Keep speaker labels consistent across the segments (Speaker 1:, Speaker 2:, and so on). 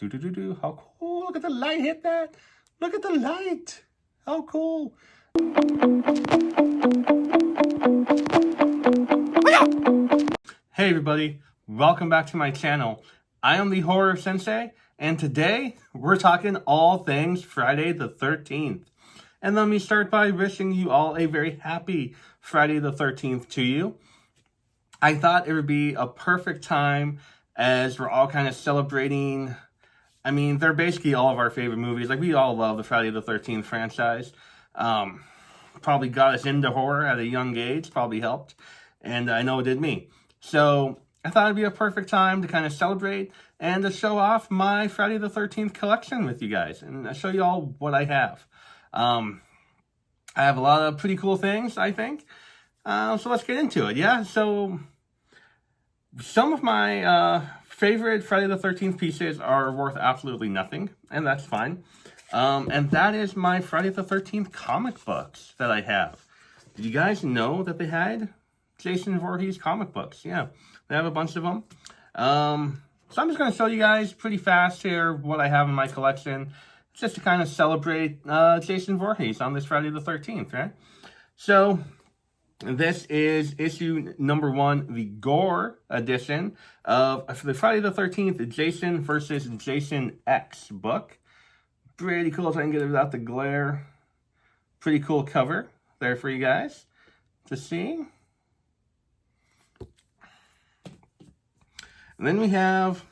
Speaker 1: Do. How cool. Look at the light hit that. Look at the light. How cool. Hey everybody, welcome back to my channel. I am the Horror Sensei, and today we're talking all things Friday the 13th. And let me start by wishing you all a very happy Friday the 13th to you. I thought it would be a perfect time as we're all kind of celebrating. I mean, they're basically all of our favorite movies. Like, we all love the Friday the 13th franchise. Probably got us into horror at a young age, probably helped. And I know it did me. So I thought it'd be a perfect time to kind of celebrate and to show off my Friday the 13th collection with you guys and show you all what I have. I have a lot of pretty cool things, I think. So let's get into it, yeah? So some of my favorite Friday the 13th pieces are worth absolutely nothing, and that's fine. And that is my Friday the 13th comic books that I have. Did you guys know that they had Jason Voorhees comic books? Yeah, they have a bunch of them. So I'm just going to show you guys pretty fast here what I have in my collection, just to kind of celebrate Jason Voorhees on this Friday the 13th, right? So this is issue number 1, the Gore edition of the Friday the 13th Jason versus Jason X book. Pretty cool if I can get it without the glare. Pretty cool cover there for you guys to see. And then we have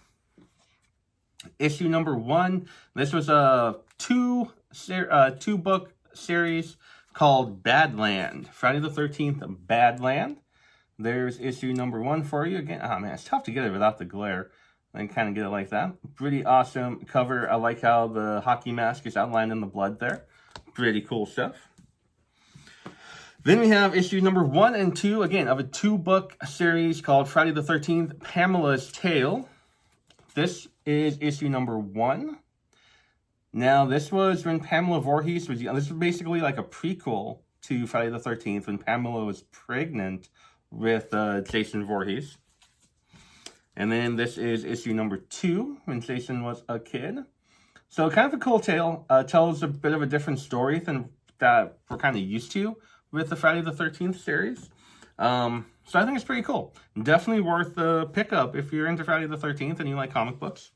Speaker 1: issue number 1. This was a two-book series called Badland. Friday the 13th Badland. There's issue number 1 for you. Again, oh man, it's tough to get it without the glare. I can kind of get it like that. Pretty awesome cover. I like how the hockey mask is outlined in the blood there. Pretty cool stuff. Then we have issue number 1 and 2, again, of a 2-book series called Friday the 13th, Pamela's Tale. This is issue number 1. Now, this was when Pamela Voorhees was young. This was basically like a prequel to Friday the 13th when Pamela was pregnant with Jason Voorhees. And then this is issue number 2 when Jason was a kid. So kind of a cool tale. Tells a bit of a different story than that we're kind of used to with the Friday the 13th series. So I think it's pretty cool. Definitely worth the pickup if you're into Friday the 13th and you like comic books.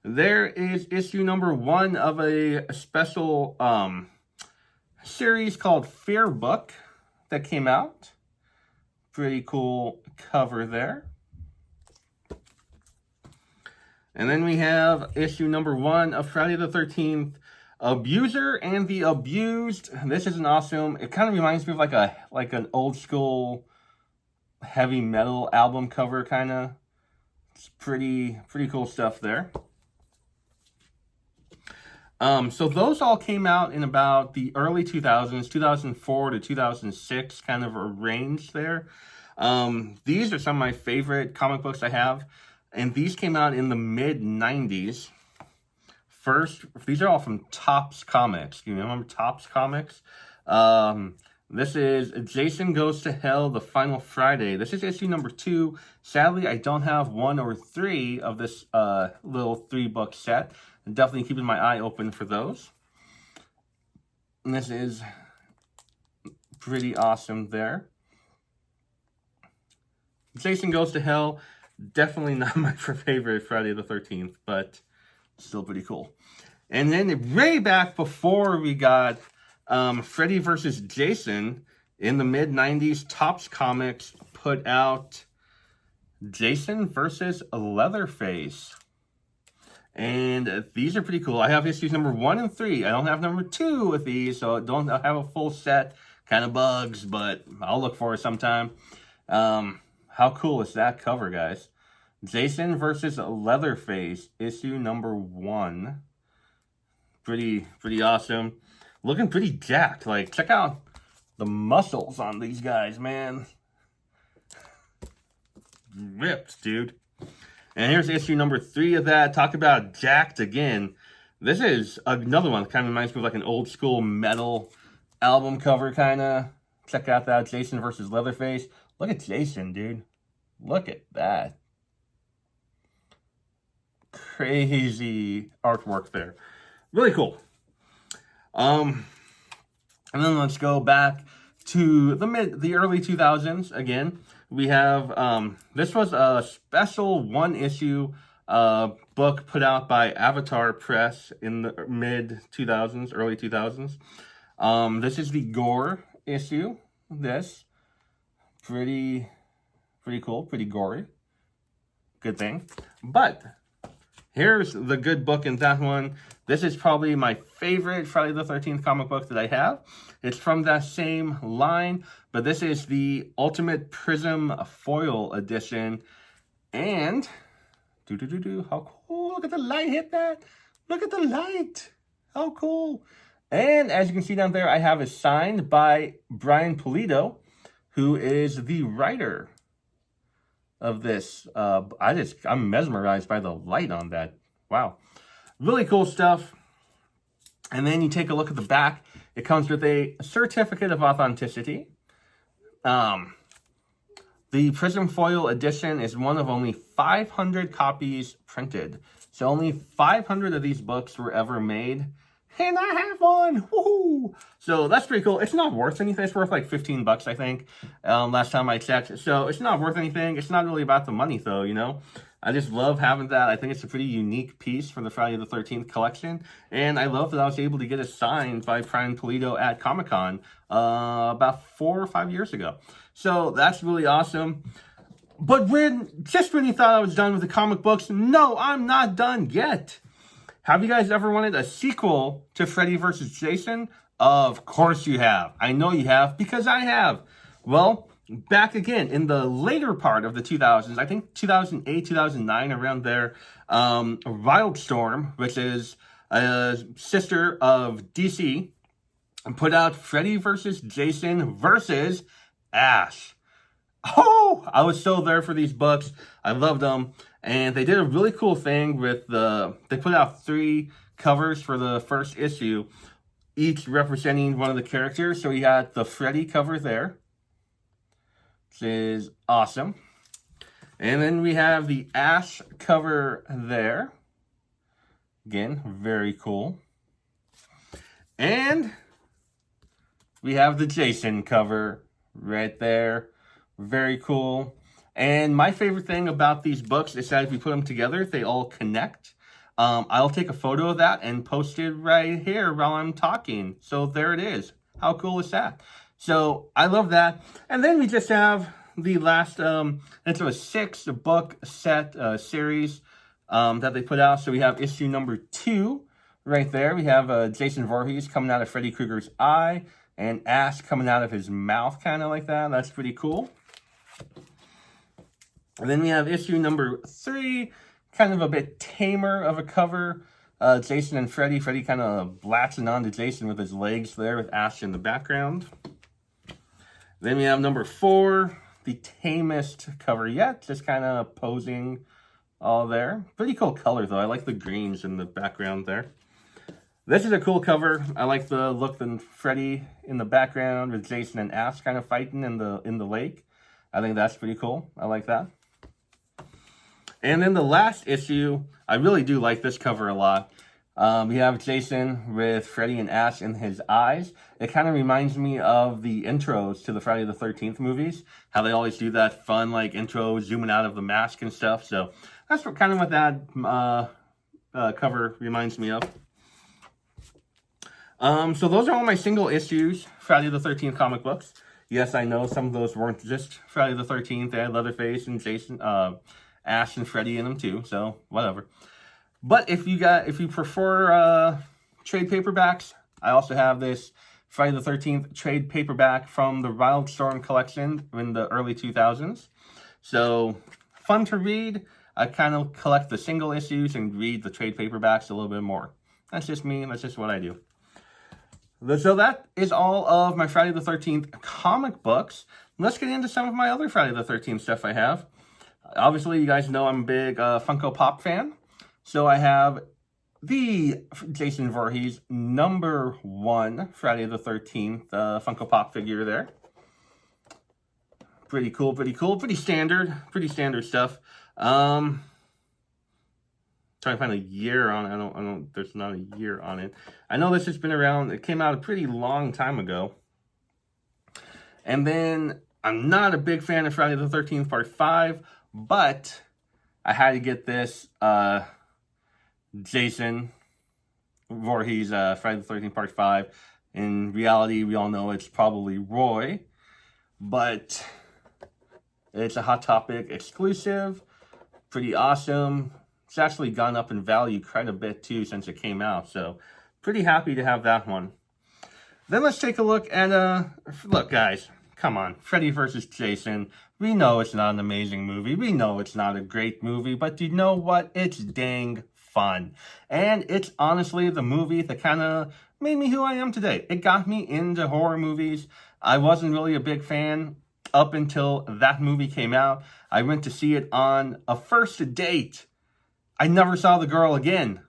Speaker 1: There is issue number 1 of a special series called Fear Book that came out. Pretty cool cover there. And then we have issue number 1 of Friday the 13th, Abuser and the Abused. This is an awesome, it kind of reminds me of like an old school heavy metal album cover kind of. It's pretty cool stuff there. So those all came out in about the early 2000s, 2004 to 2006 kind of a range there. These are some of my favorite comic books I have. And these came out in the mid-90s. First, these are all from Topps Comics. You remember Topps Comics? This is Jason Goes to Hell, The Final Friday. This is issue number 2. Sadly, I don't have 1 or 3 of this little 3-book set. I'm definitely keeping my eye open for those. And this is pretty awesome there. Jason Goes to Hell. Definitely not my favorite Friday the 13th, but still pretty cool. And then way back before we got Freddy vs. Jason, in the mid-90s, Topps Comics put out Jason vs. Leatherface. And these are pretty cool. I have issues number 1 and 3. I don't have number 2 with these, so I don't have a full set. Kind of bugs, but I'll look for it sometime. How cool is that cover, guys? Jason versus Leatherface, issue number 1. Pretty awesome. Looking pretty jacked. Like, check out the muscles on these guys, man. Ripped, dude. And here's issue number 3 of that. Talk about jacked again. This is another one that kind of reminds me of like an old school metal album cover, kind of. Check out that Jason versus Leatherface. Look at Jason, dude. Look at that. crazy artwork there. Really cool. And then let's go back to the early 2000s again. We have, this was a special one-issue book put out by Avatar Press in the mid-2000s, early 2000s. This is the Gore issue. This. Pretty cool, pretty gory. Good thing. But here's the good book in that one. This is probably my favorite Friday the 13th comic book that I have. It's from that same line, but this is the Ultimate Prism Foil Edition. And, how cool, look at the light hit that. Look at the light, how cool. And as you can see down there, I have it signed by Brian Pulido, who is the writer of this. I'm mesmerized by the light on that. Wow. Really cool stuff. And then you take a look at the back. It comes with a certificate of authenticity. The Prism Foil edition is one of only 500 copies printed. So only 500 of these books were ever made. And I have one. Woohoo! So that's pretty cool. It's not worth anything. It's worth like 15 bucks, I think, last time I checked. So it's not worth anything. It's not really about the money, though, you know? I just love having that. I think it's a pretty unique piece for the Friday the 13th collection. And I love that I was able to get it signed by Brian Pulido at Comic-Con about 4 or 5 years ago. So that's really awesome. But just when you thought I was done with the comic books, no, I'm not done yet. Have you guys ever wanted a sequel to Freddy vs. Jason? Of course you have. I know you have, because I have. Well, back again in the later part of the 2000s, I think 2008, 2009, around there, Wildstorm, which is a sister of DC, put out Freddy vs. Jason versus Ash. Oh, I was so there for these books. I loved them. And they did a really cool thing with they put out 3 covers for the first issue, each representing one of the characters. So we had the Freddy cover there, which is awesome. And then we have the Ash cover there. Again, very cool. And we have the Jason cover right there. Very cool. And my favorite thing about these books is that if you put them together, they all connect. I'll take a photo of that and post it right here while I'm talking. So there it is. How cool is that? So I love that. And then we just have the last, it's a 6-book set series that they put out. So we have issue number 2 right there. We have Jason Voorhees coming out of Freddy Krueger's eye and Ash coming out of his mouth, kind of like that. That's pretty cool. And then we have issue number 3, kind of a bit tamer of a cover. Jason and Freddy. Freddy kind of latching onto Jason with his legs there with Ash in the background. Then we have number 4, the tamest cover yet. Just kind of posing all there. Pretty cool color though. I like the greens in the background there. This is a cool cover. I like the look of Freddy in the background with Jason and Ash kind of fighting in the lake. I think that's pretty cool. I like that. And then the last issue, I really do like this cover a lot. We have Jason with Freddy and Ash in his eyes. It kind of reminds me of the intros to the Friday the 13th movies. How they always do that fun, like, intro zooming out of the mask and stuff. So that's kind of what that cover reminds me of. So those are all my single issues, Friday the 13th comic books. Yes, I know some of those weren't just Friday the 13th. They had Leatherface and Jason, Ash and Freddy in them too, so whatever. But if you prefer trade paperbacks, I also have this Friday the 13th trade paperback from the Wildstorm collection in the early 2000s. So fun to read. I kind of collect the single issues and read the trade paperbacks a little bit more. That's just me, and that's just what I do. So that is all of my Friday the 13th comic books. Let's get into some of my other Friday the 13th stuff I have. Obviously, you guys know I'm a big Funko Pop fan. So I have the Jason Voorhees #1 Friday the 13th Funko Pop figure there. Pretty cool, pretty cool. Pretty standard stuff. Trying to find a year on it. I don't, there's not a year on it. I know this has been around, it came out a pretty long time ago. And then, I'm not a big fan of Friday the 13th Part 5, but I had to get this, Jason Voorhees, Friday the 13th Part 5. In reality, we all know it's probably Roy, but it's a Hot Topic exclusive, pretty awesome. It's actually gone up in value quite a bit too since it came out, so pretty happy to have that one. Then let's take a look at, look guys, come on, Freddy vs. Jason. We know it's not an amazing movie, we know it's not a great movie, but you know what? It's dang fun. And it's honestly the movie that kind of made me who I am today. It got me into horror movies. I wasn't really a big fan up until that movie came out. I went to see it on a first date. I never saw the girl again,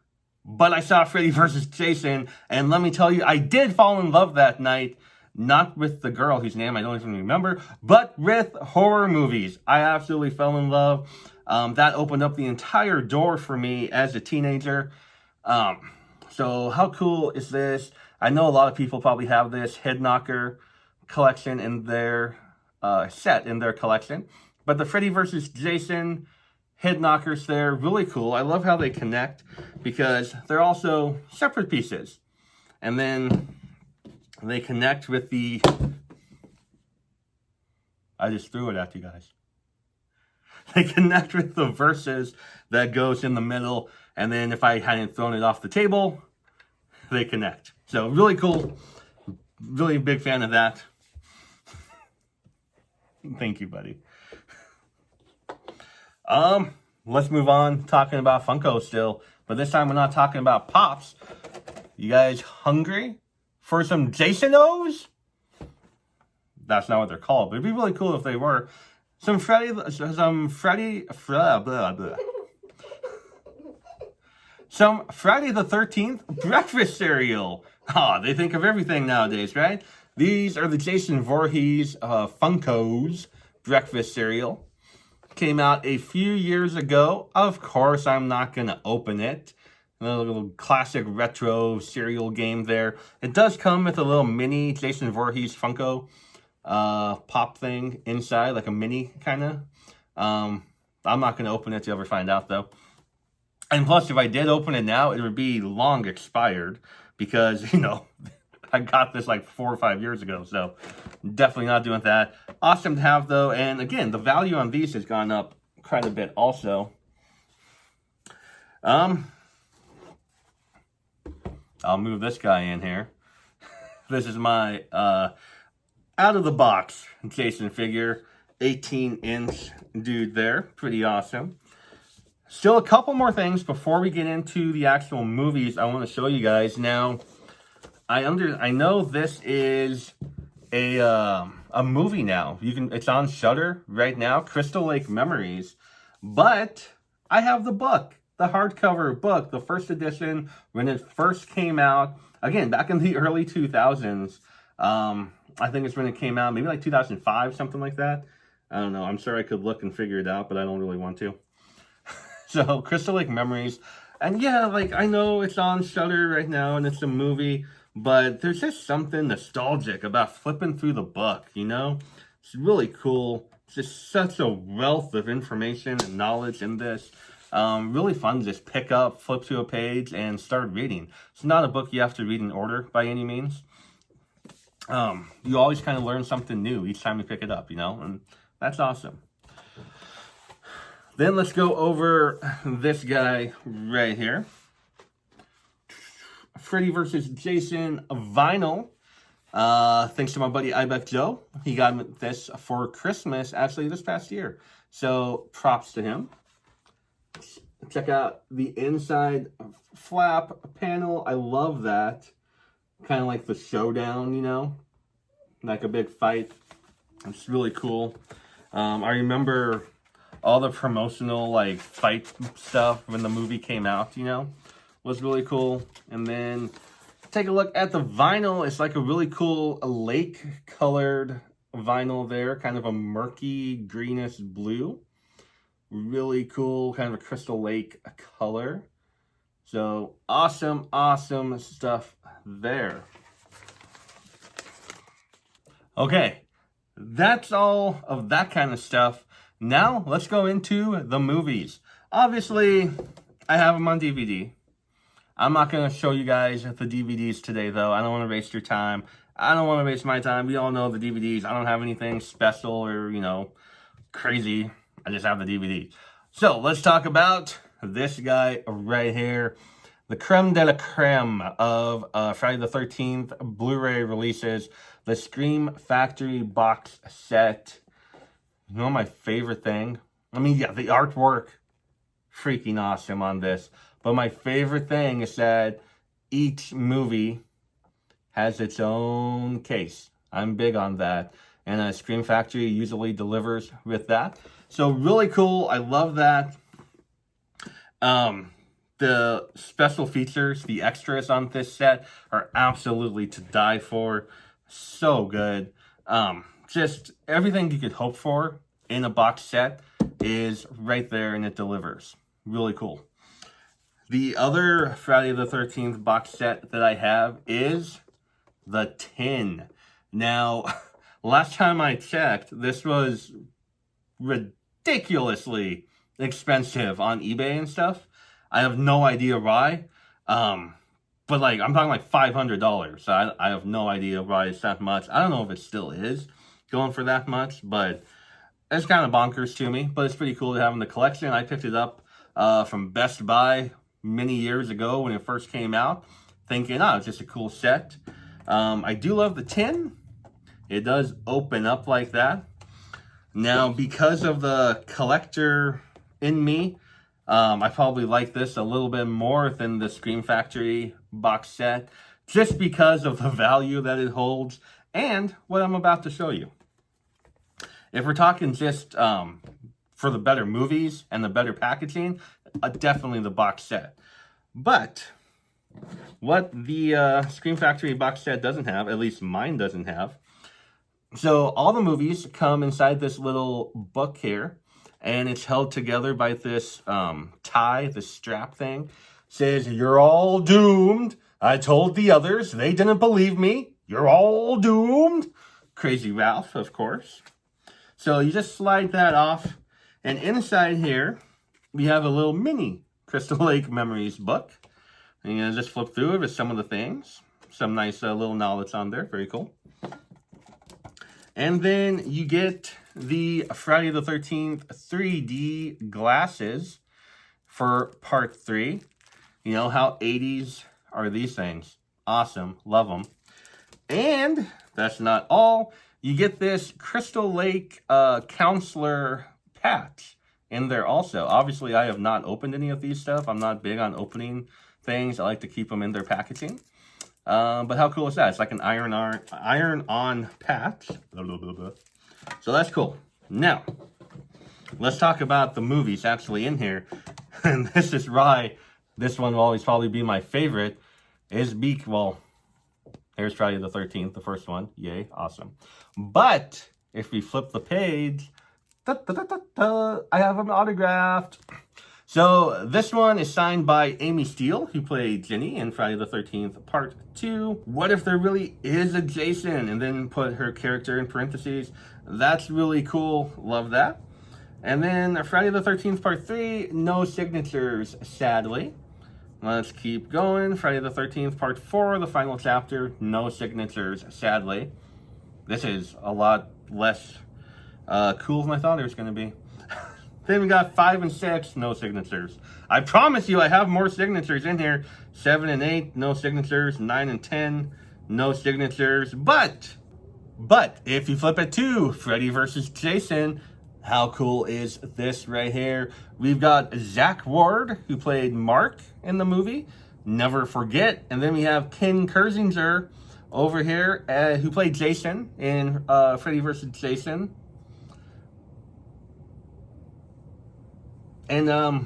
Speaker 1: but I saw Freddy vs. Jason, and let me tell you, I did fall in love that night, not with the girl whose name I don't even remember, but with horror movies. I absolutely fell in love. That opened up the entire door for me as a teenager. So how cool is this? I know a lot of people probably have this Head Knocker collection in their set in their collection, but the Freddy vs. Jason Head Knockers there, really cool. I love how they connect because they're also separate pieces. And then they connect with the... I just threw it at you guys. They connect with the verses that goes in the middle. And then if I hadn't thrown it off the table, they connect. So really cool. Really big fan of that. Thank you, buddy. Let's move on talking about Funko still, but this time we're not talking about Pops. You guys hungry for some Jason-Os? That's not what they're called, but it'd be really cool if they were. Some Freddy the 13th breakfast cereal. They think of everything nowadays, right? These are the Jason Voorhees Funkos breakfast cereal. Came out a few years ago. Of course, I'm not going to open it. A little classic retro cereal game there. It does come with a little mini Jason Voorhees Funko pop thing inside, like a mini kind of. I'm not going to open it to ever find out, though. And plus, if I did open it now, it would be long expired because, you know, I got this like 4 or 5 years ago, so definitely not doing that. Awesome to have, though, and again, the value on these has gone up quite a bit also. I'll move this guy in here. This is my out-of-the-box Jason figure, 18-inch dude there, pretty awesome. Still a couple more things before we get into the actual movies I want to show you guys. Now, I know this is a movie now. It's on Shudder right now, Crystal Lake Memories. But I have the book, the hardcover book, the first edition when it first came out. Again, back in the early 2000s. I think it's when it came out, maybe like 2005, something like that. I don't know. I'm sure I could look and figure it out, but I don't really want to. So, Crystal Lake Memories. And yeah, like, I know it's on Shudder right now and it's a movie, but there's just something nostalgic about flipping through the book, you know? It's really cool. It's just such a wealth of information and knowledge in this. Really fun to just pick up, flip to a page, and start reading. It's not a book you have to read in order by any means. You always kind of learn something new each time you pick it up, you know? And that's awesome. Then let's go over this guy right here. Freddy vs. Jason vinyl. Thanks to my buddy Ibeck Joe. He got me this for Christmas, actually, this past year. So, props to him. Check out the inside flap panel. I love that. Kind of like the showdown, you know? Like a big fight. It's really cool. I remember all the promotional, like, fight stuff when the movie came out, you know? Was really cool. And then take a look at the vinyl. It's like a really cool lake-colored vinyl there. Kind of a murky, greenish blue. Really cool, kind of a Crystal Lake color. So awesome stuff there. Okay, that's all of that kind of stuff. Now let's go into the movies. Obviously, I have them on DVD. I'm not going to show you guys the DVDs today, though. I don't want to waste your time. I don't want to waste my time. We all know the DVDs. I don't have anything special or, crazy. I just have the DVD. So let's talk about this guy right here. The creme de la creme of Friday the 13th Blu-ray releases. The Scream Factory box set. You know my favorite thing? I mean, yeah, the artwork. Freaking awesome on this. But my favorite thing is that each movie has its own case. I'm big on that. And Scream Factory usually delivers with that. So really cool. I love that. The special features, the extras on this set are absolutely to die for. So good. Just everything you could hope for in a box set is right there, and it delivers. Really cool. The other Friday the 13th box set that I have is the Tin. Now, last time I checked, this was ridiculously expensive on eBay and stuff. I have no idea why. But I'm talking like $500. So I have no idea why it's that much. I don't know if it still is going for that much, but it's kind of bonkers to me. But it's pretty cool to have in the collection. I picked it up from Best Buy many years ago when it first came out, thinking, it's just a cool set. I do love the tin. It does open up like that. Now, because of the collector in me, I probably like this a little bit more than the Scream Factory box set, just because of the value that it holds and what I'm about to show you. If we're talking just for the better movies and the better packaging, definitely the box set. But what the Scream Factory box set doesn't have, at least mine doesn't have, so all the movies come inside this little book here, and it's held together by this tie, the strap thing. It says, "You're all doomed. I told the others. They didn't believe me. You're all doomed." Crazy Ralph, of course. So you just slide that off, and inside here, we have a little mini Crystal Lake Memories book. And you just flip through it with some of the things. Some nice little knowledge on there. Very cool. And then you get the Friday the 13th 3D glasses for part 3. You know how 80s are these things. Awesome. Love them. And that's not all. You get this Crystal Lake counselor patch in there also. Obviously, I have not opened any of these stuff. I'm not big on opening things. I like to keep them in their packaging. But how cool is that? It's like an iron-on patch. So that's cool. Now, let's talk about the movies actually in here. And this is why this one will always probably be my favorite. Here's Friday the 13th, the first one. Yay, awesome. But if we flip the page, I have them autographed. So this one is signed by Amy Steele, who played Jenny in Friday the 13th Part 2. What if there really is a Jason? And then put her character in parentheses. That's really cool. Love that. And then Friday the 13th Part 3, no signatures, sadly. Let's keep going. Friday the 13th Part 4, the final chapter, no signatures, sadly. This is a lot less cool than I thought it was going to be. Then we got 5 and 6, no signatures. I promise you I have more signatures in here. 7 and 8, no signatures. 9 and 10, no signatures. But if you flip it to Freddy vs. Jason, how cool is this right here? We've got Zach Ward, who played Mark in the movie. Never forget. And then we have Ken Kirzinger over here, who played Jason in Freddy vs. Jason. And I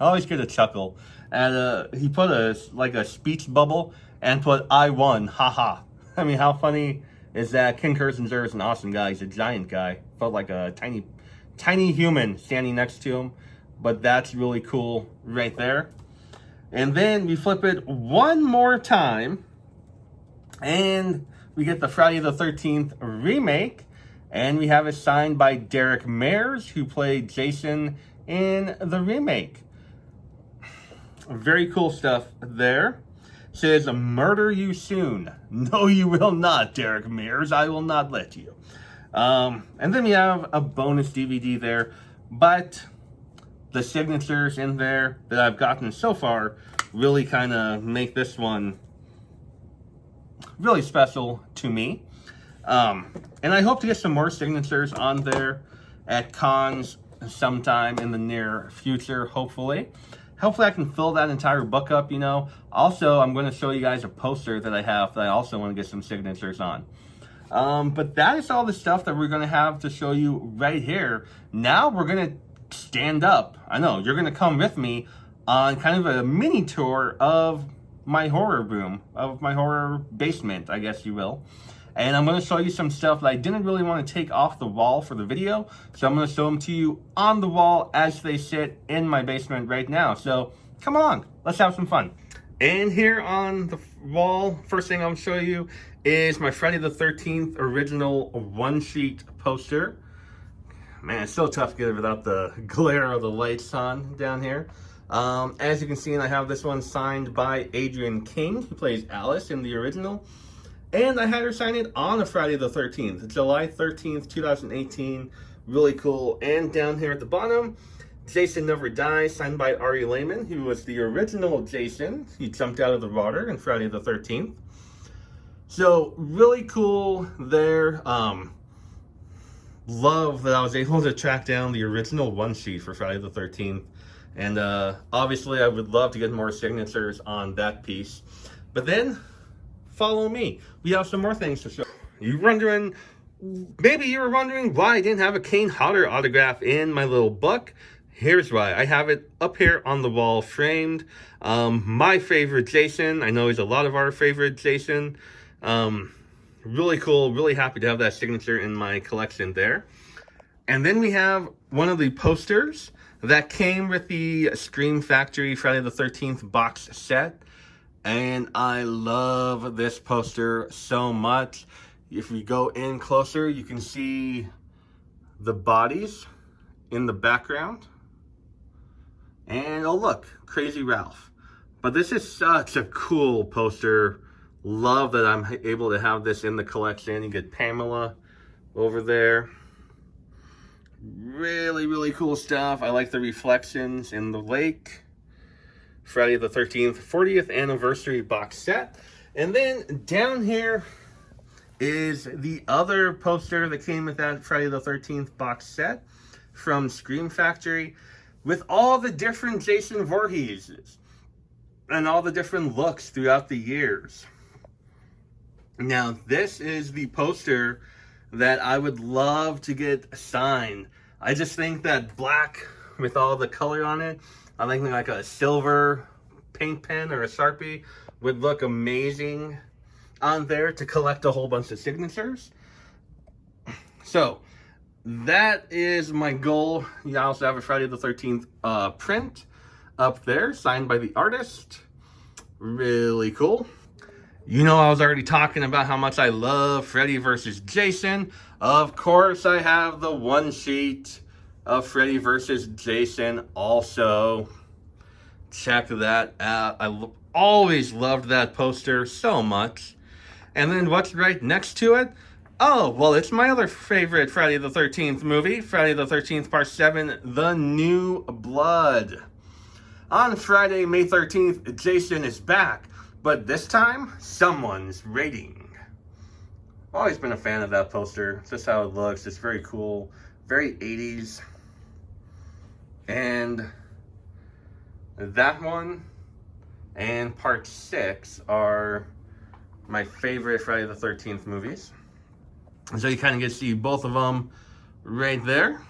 Speaker 1: always get a chuckle. And he put a speech bubble and put "I won, haha." I mean, how funny is that? Ken Kirzinger is an awesome guy. He's a giant guy. Felt like a tiny human standing next to him. But that's really cool right there. And then we flip it one more time, and we get the Friday the 13th remake, and we have it signed by Derek Mayers, who played Jason in the remake. Very cool stuff there. Says, murder you soon. No, you will not, Derek Mayers. I will not let you. And then we have a bonus DVD there, but the signatures in there that I've gotten so far really kind of make this one really special to me. And I hope to get some more signatures on there at cons sometime in the near future, hopefully. Hopefully I can fill that entire book up, you know. Also, I'm going to show you guys a poster that I have that I also want to get some signatures on. But that is all the stuff that we're going to have to show you right here. Now we're going to stand up. I know, you're going to come with me on kind of a mini tour of my horror room, of my horror basement, I guess you will. And I'm going to show you some stuff that I didn't really want to take off the wall for the video. So I'm going to show them to you on the wall as they sit in my basement right now. So come on, let's have some fun. And here on the wall, first thing I'll show you is my Friday the 13th original one-sheet poster. Man, it's so tough to get it without the glare of the lights on down here. As you can see, I have this one signed by Adrienne King, who plays Alice in the original. And I had her sign it on a Friday the 13th, July 13th, 2018. Really cool. And down here at the bottom, Jason Never Dies, signed by Ari Lehman, who was the original Jason. He jumped out of the water in Friday the 13th. So, really cool there. Love that I was able to track down the original one sheet for Friday the 13th. And obviously, I would love to get more signatures on that piece. But then, follow me. We have some more things to show. Maybe you were wondering why I didn't have a Kane Hodder autograph in my little book. Here's why. I have it up here on the wall framed. My favorite Jason. I know he's a lot of our favorite Jason. Really cool. Really happy to have that signature in my collection there. And then we have one of the posters that came with the Scream Factory Friday the 13th box set. And I love this poster so much. If we go in closer, you can see the bodies in the background. And oh look, Crazy Ralph. But this is such a cool poster. Love that I'm able to have this in the collection. You get Pamela over there. Really, really cool stuff. I like the reflections in the lake. Friday the 13th 40th anniversary box set. And then down here is the other poster that came with that Friday the 13th box set from Scream Factory with all the different Jason Voorheeses and all the different looks throughout the years. Now, this is the poster that I would love to get signed. I just think that black with all the color on it, I think like a silver paint pen or a Sharpie would look amazing on there to collect a whole bunch of signatures. So that is my goal. You also have a Friday the 13th print up there, signed by the artist. Really cool. You know, I was already talking about how much I love Freddy vs. Jason. Of course, I have the one sheet of Freddy vs. Jason also. Check that out. I always loved that poster so much. And then what's right next to it? Oh, well, it's my other favorite Friday the 13th movie, Friday the 13th Part 7, The New Blood. On Friday, May 13th, Jason is back, but this time, someone's raiding. Always been a fan of that poster. Just how it looks. It's very cool. Very 80s. And that one and Part 6 are my favorite Friday the 13th movies. So you kind of get to see both of them right there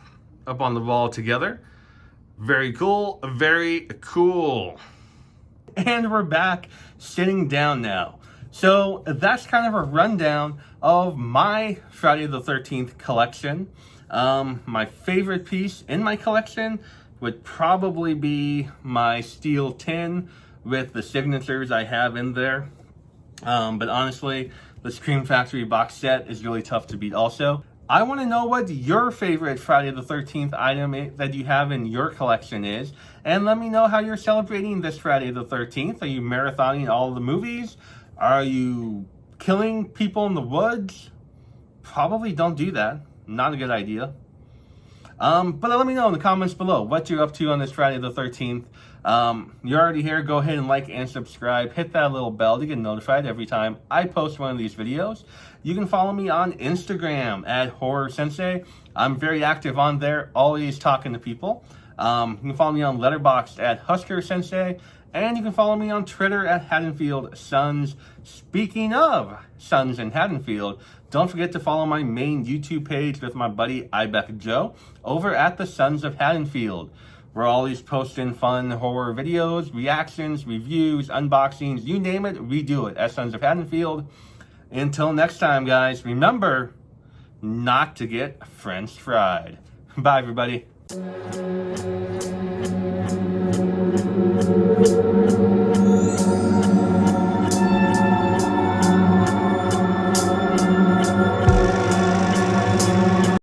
Speaker 1: up on the wall together. Very cool, very cool. And we're back sitting down now. So that's kind of a rundown of my Friday the 13th collection. My favorite piece in my collection would probably be my steel tin with the signatures I have in there. But honestly, the Scream Factory box set is really tough to beat also. I want to know what your favorite Friday the 13th item that you have in your collection is. And let me know how you're celebrating this Friday the 13th. Are you marathoning all the movies? Are you killing people in the woods? Probably don't do that. Not a good idea. But let me know in the comments below what you're up to on this Friday the 13th. You're already here. Go ahead and like and subscribe. Hit that little bell to get notified every time I post one of these videos. You can follow me on Instagram at Horror Sensei. I'm very active on there, always talking to people. You can follow me on Letterboxd at Husker Sensei. And you can follow me on Twitter at Haddonfield Sons. Speaking of Sons in Haddonfield, don't forget to follow my main YouTube page with my buddy Ibeck Joe over at the Sons of Haddonfield. We're always posting fun horror videos, reactions, reviews, unboxings, you name it, we do it at Sons of Haddonfield. Until next time, guys, remember not to get French fried. Bye, everybody.